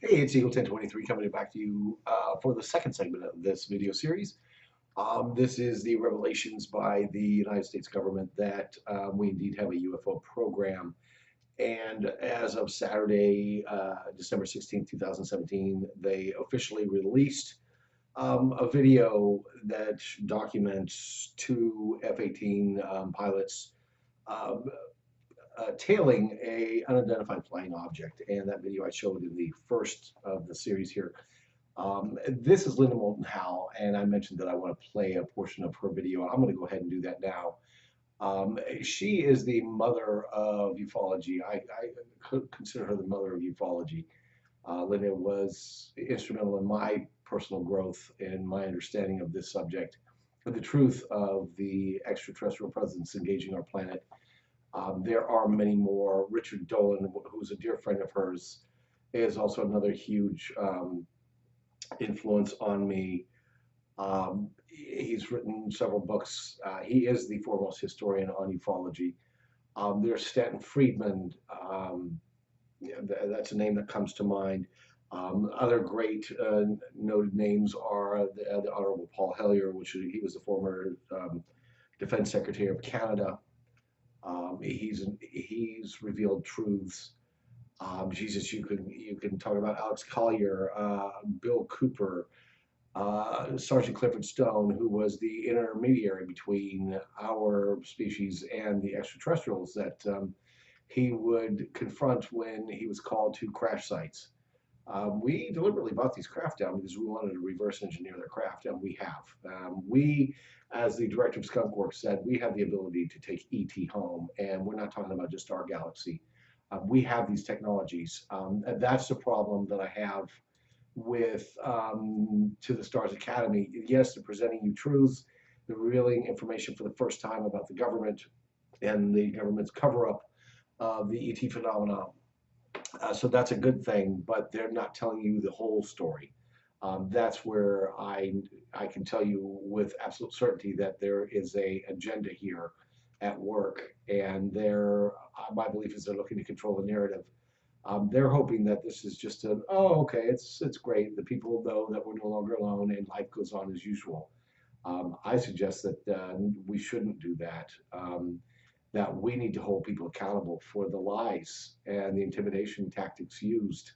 Hey, it's Eagle 1023 coming back to you for the second segment of this video series. This is the revelations by the United States government that we indeed have a UFO program. And as of Saturday, December 16th, 2017, they officially released a video that documents two F-18 pilots um, tailing a unidentified flying object. And that video I showed in the first of the series here. This is Linda Moulton Howe, and I mentioned that I want to play a portion of her video. I'm going to go ahead and do that now. She is the mother of ufology. I could consider her the mother of ufology. Linda was instrumental in my personal growth and my understanding of this subject, the truth of the extraterrestrial presence engaging our planet. There are many more. Richard Dolan, who's a dear friend of hers, is also another huge influence on me. He's written several books. He is the foremost historian on ufology. There's Stanton Friedman. That's a name that comes to mind. Other great noted names are the Honorable Paul Hellyer, which he was the former Defense Secretary of Canada. He's revealed truths. Jesus, you can talk about Alex Collier, Bill Cooper, Sergeant Clifford Stone, who was the intermediary between our species and the extraterrestrials that he would confront when he was called to crash sites. We deliberately brought these craft down because we wanted to reverse engineer their craft, and we have. We, as the director of Skunk Works said, we have the ability to take ET home, and we're not talking about just our galaxy. We have these technologies. And that's the problem that I have with To the Stars Academy. Yes, they're presenting you truths, they're revealing information for the first time about the government and the government's cover-up of the ET phenomena. So that's a good thing, but they're not telling you the whole story. That's where I can tell you with absolute certainty that there is a agenda here at work, and my belief is they're looking to control the narrative. They're hoping that this is just okay, it's great. The people know that we're no longer alone and life goes on as usual. I suggest that we shouldn't do that. That we need to hold people accountable for the lies and the intimidation tactics used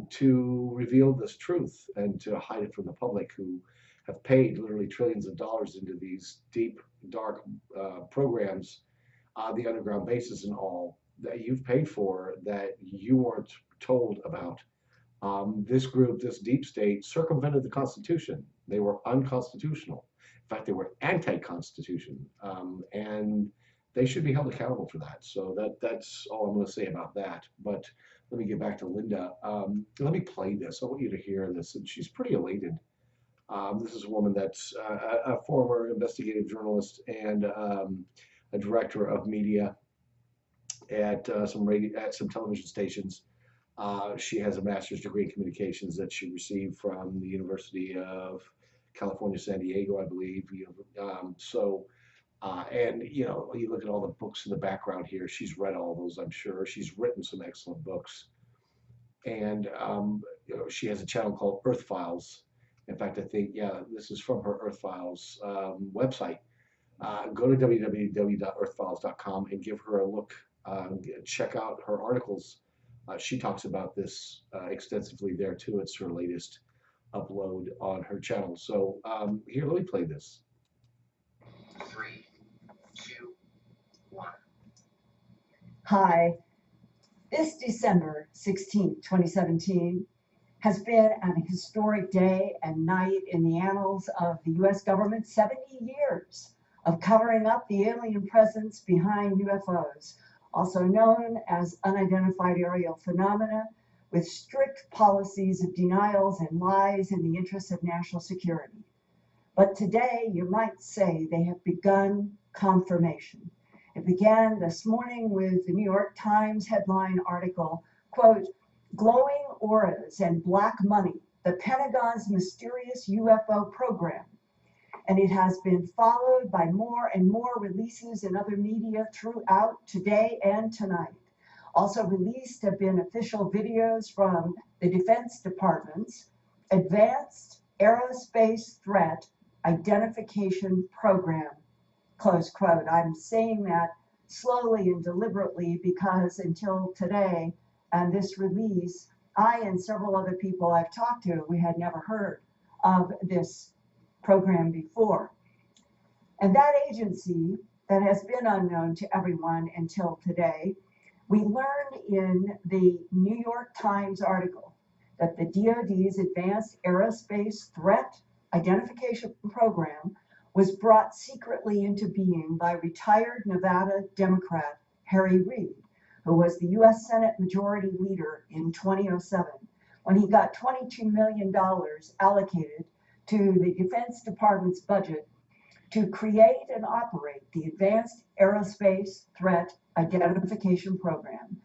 to reveal this truth and to hide it from the public, who have paid literally trillions of dollars into these deep, dark programs, the underground bases and all that you've paid for that you weren't told about. This group, this deep state, circumvented the Constitution. They were unconstitutional. In fact, they were anti-Constitution, and they should be held accountable for that. So that's all I'm going to say about that. But let me get back to Linda. Let me play this. I want you to hear this. And she's pretty elated. This is a woman that's a former investigative journalist and a director of media at some television stations. She has a master's degree in communications that she received from the University of California, San Diego, I believe. And you look at all the books in the background here. She's read all those, I'm sure. She's written some excellent books, and she has a channel called Earth Files. In fact, I think this is from her Earth Files website. Go to www.earthfiles.com and give her a look. Check out her articles. She talks about this extensively there too. It's her latest upload on her channel. So here, let me play this. 3, 2, 1. Hi, this December 16, 2017 has been an historic day and night in the annals of the U.S. government's 70 years of covering up the alien presence behind UFOs, also known as Unidentified Arial Phenomena, with strict policies of denials and lies in the interests of national security. But today, you might say they have begun confirmation. It began this morning with the New York Times headline article, quote, "Glowing auras and black money, the Pentagon's mysterious UFO program." And it has been followed by more and more releases in other media throughout today and tonight. Also released have been official videos from the Defense Department's Advanced Aerospace Threat Identification Program, close quote. I'm saying that slowly and deliberately because until today and this release, I and several other people I've talked to, we had never heard of this program before. And that agency that has been unknown to everyone until today, we learned in the New York Times article that the DoD's Advanced Aerospace Threat Identification Program was brought secretly into being by retired Nevada Democrat Reid, who was the U.S. Senate Majority Leader in 2007, when he got $22 million allocated to the Defense Department's budget to create and operate the Advanced Aerospace Threat Identification Program.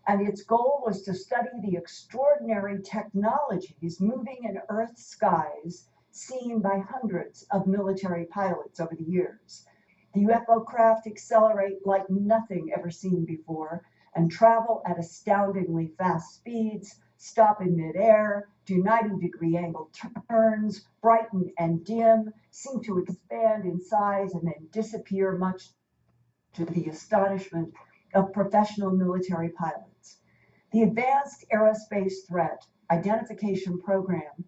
And its goal was to study the extraordinary technologies moving in Earth's skies seen by hundreds of military pilots over the years. The UFO craft accelerate like nothing ever seen before and travel at astoundingly fast speeds, stop in midair, do 90-degree angle turns, brighten and dim, seem to expand in size and then disappear, much to the astonishment of professional military pilots. The Advanced Aerospace Threat Identification Program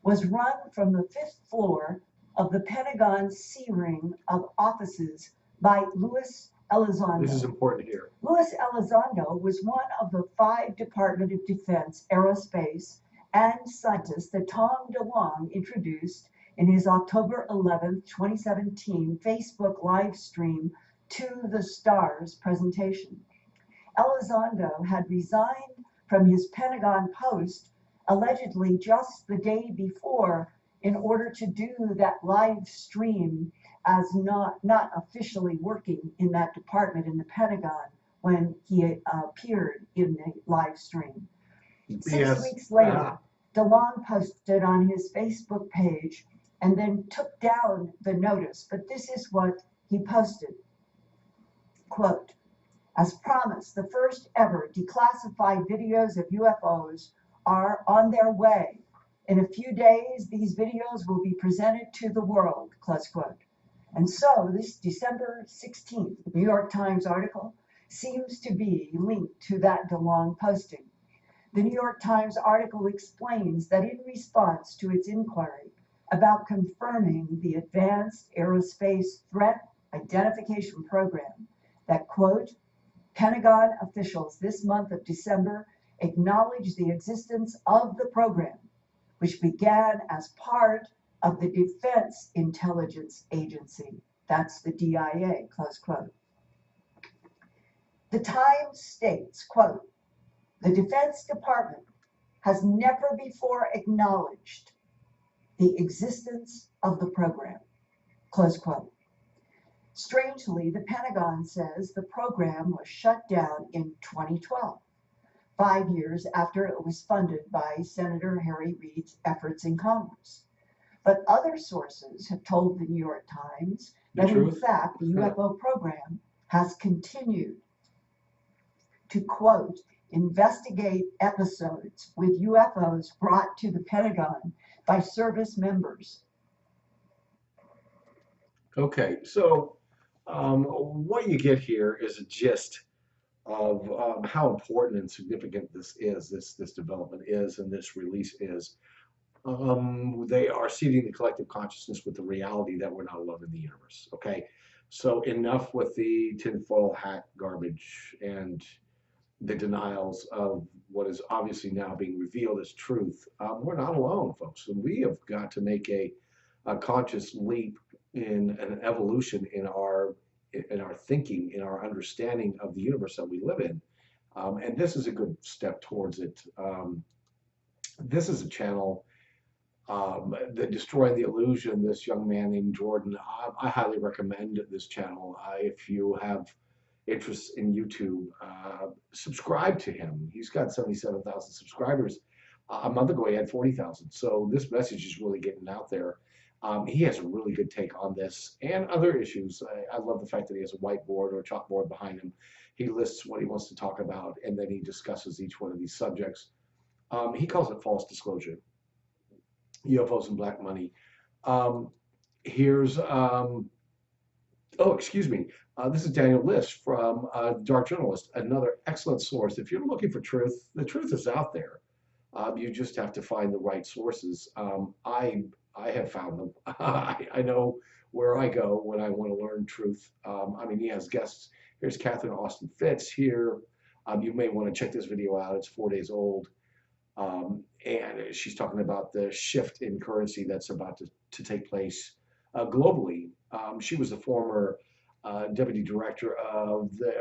was run from the 5th floor of the Pentagon's C ring of offices by Louis Elizondo. This is important here. Louis Elizondo was one of the 5 Department of Defense aerospace and scientists that Tom DeLonge introduced in his October 11, 2017 Facebook live stream To the Stars presentation. Elizondo had resigned from his Pentagon post allegedly just the day before in order to do that live stream as not officially working in that department in the Pentagon when he appeared in the live stream. 6 weeks later, DeLonge posted on his Facebook page and then took down the notice, but this is what he posted. Quote, as promised, the first ever declassified videos of UFOs are on their way. In a few days, these videos will be presented to the world, close quote. And so this December 16th New York Times article seems to be linked to that DeLonge posting. The New York Times article explains that in response to its inquiry about confirming the Advanced Aerospace Threat Identification Program, that, quote, Pentagon officials this month of December acknowledged the existence of the program, which began as part of the Defense Intelligence Agency. That's the DIA, close quote. The Times states, quote, the Defense Department has never before acknowledged the existence of the program, close quote. Strangely, the Pentagon says the program was shut down in 2012, 5 years after it was funded by Senator Reid's efforts in Congress. But other sources have told the New York Times that in fact the UFO program has continued to, quote, investigate episodes with UFOs brought to the Pentagon by service members. Okay, so what you get here is a gist of how important and significant this is, this development is, and this release is. They are seeding the collective consciousness with the reality that we're not alone in the universe. Okay, so enough with the tinfoil hat garbage and the denials of what is obviously now being revealed as truth. We're not alone, folks, and we have got to make a conscious leap in an evolution in our thinking, in our understanding of the universe that we live in, and this is a good step towards it. This is a channel, the Destroying the Illusion. This young man named Jordan. I highly recommend this channel. If you have interest in YouTube, subscribe to him. He's got 77,000 subscribers. A month ago he had 40,000. So this message is really getting out there. He has a really good take on this and other issues. I love the fact that he has a whiteboard or a chalkboard behind him, He lists what he wants to talk about, and then he discusses each one of these subjects. He calls it false disclosure, UFOs and black money. Um, here's Oh, excuse me. This is Daniel List from Dark Journalist, another excellent source. If you're looking for truth, the truth is out there. You just have to find the right sources. I have found them. I know where I go when I want to learn truth. I mean, he has guests. Here's Catherine Austin Fitz here. You may want to check this video out. It's 4 days old. And she's talking about the shift in currency that's about to take place globally. She was the former deputy director of the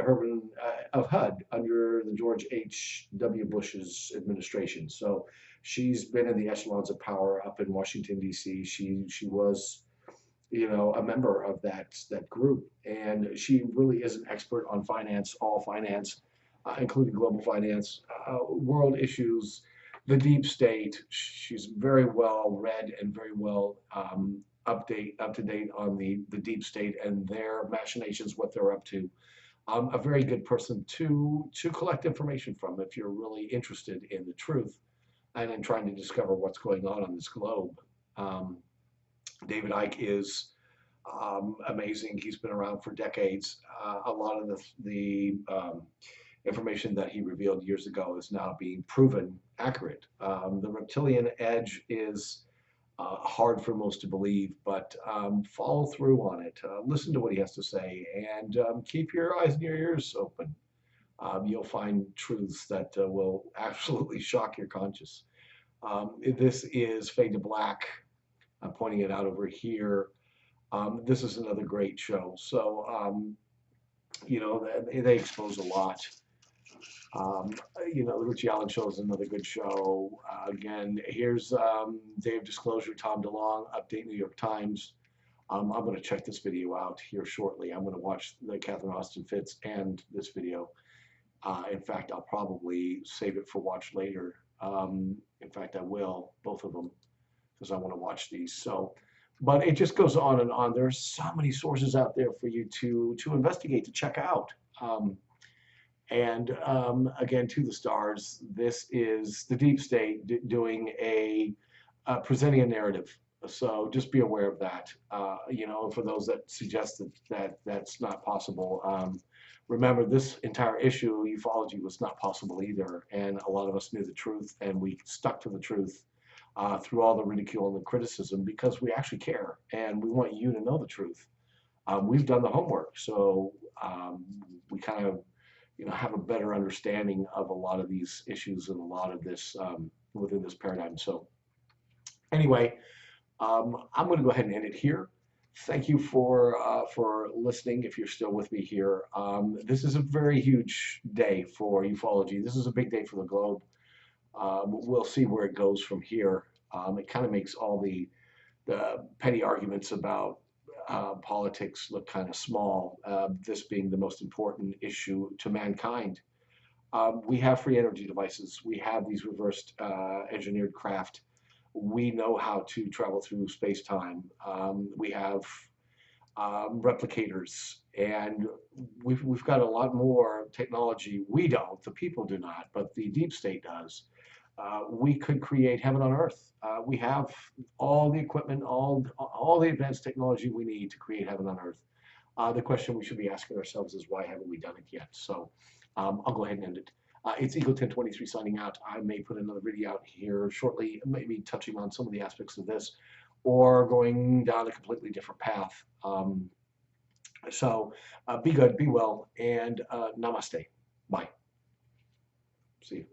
of HUD under the George H.W. Bush's administration. So she's been in the echelons of power up in Washington D.C. She was, you know, a member of that group, and she really is an expert on finance, all finance, including global finance, world issues, the deep state. She's very well read and very well up to date on the deep state and their machinations, what they're up to. A very good person to collect information from if you're really interested in the truth and in trying to discover what's going on this globe. David Icke is amazing. He's been around for decades. A lot of the information that he revealed years ago is now being proven accurate. The reptilian edge is hard for most to believe, but follow through on it. Listen to what he has to say, and keep your eyes and your ears open. You'll find truths that will absolutely shock your conscience. This is Fade to Black. I'm pointing it out over here. This is another great show. So, you know, they expose a lot. You know, the Richie Allen Show is another good show. Again, here's Day of Disclosure, Tom DeLonge, Update New York Times. I'm going to check this video out here shortly. I'm going to watch the Catherine Austin Fitz and this video. In fact, I'll probably save it for watch later. In fact, I will, both of them, because I want to watch these. So, but it just goes on and on. There's so many sources out there for you to investigate, to check out. And again, to the stars, this is the deep state doing presenting a narrative. So just be aware of that. You know, for those that suggest that that's not possible, remember this entire issue, ufology, was not possible either. And a lot of us knew the truth, and we stuck to the truth through all the ridicule and the criticism because we actually care and we want you to know the truth. We've done the homework, so we kind of, you know, have a better understanding of a lot of these issues and a lot of this within this paradigm. So anyway, I'm going to go ahead and end it here. Thank you for listening. If you're still with me here, this is a very huge day for ufology. This is a big day for the globe. We'll see where it goes from here. It kind of makes all the petty arguments about politics look kind of small, this being the most important issue to mankind. We have free energy devices. We have these reversed engineered craft. We know how to travel through space-time. We have replicators, and we've got a lot more technology. We don't, the people do not, but the deep state does. We could create heaven on earth. We have all the equipment, all the advanced technology we need to create heaven on earth. The question we should be asking ourselves is, why haven't we done it yet? So I'll go ahead and end it. It's Eagle 1023 signing out. I may put another video out here shortly, maybe touching on some of the aspects of this, or going down a completely different path. So be good, be well, and namaste. Bye. See you.